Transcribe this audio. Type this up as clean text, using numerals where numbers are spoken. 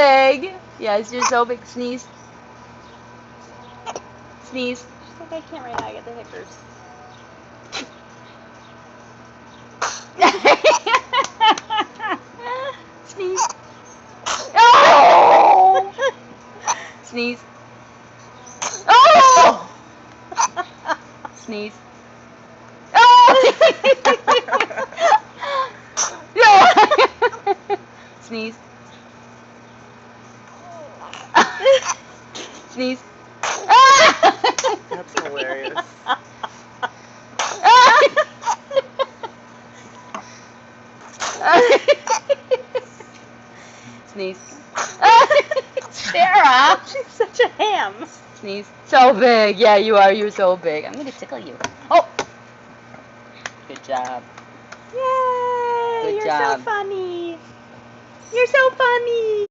big. Yes, you're so big. Sneeze. Sneeze. She's like, I can't right now. I get the hickers. Sneeze. Oh! Sneeze. Oh! Sneeze. Oh! No! Sneeze. Sneeze. That's hilarious. Sneeze. Sarah, she's such a ham. Sneeze. So big. Yeah, you are. You're so big. I'm gonna tickle you. Oh. Good job. Yay! Good You're job. so funny. You're so funny.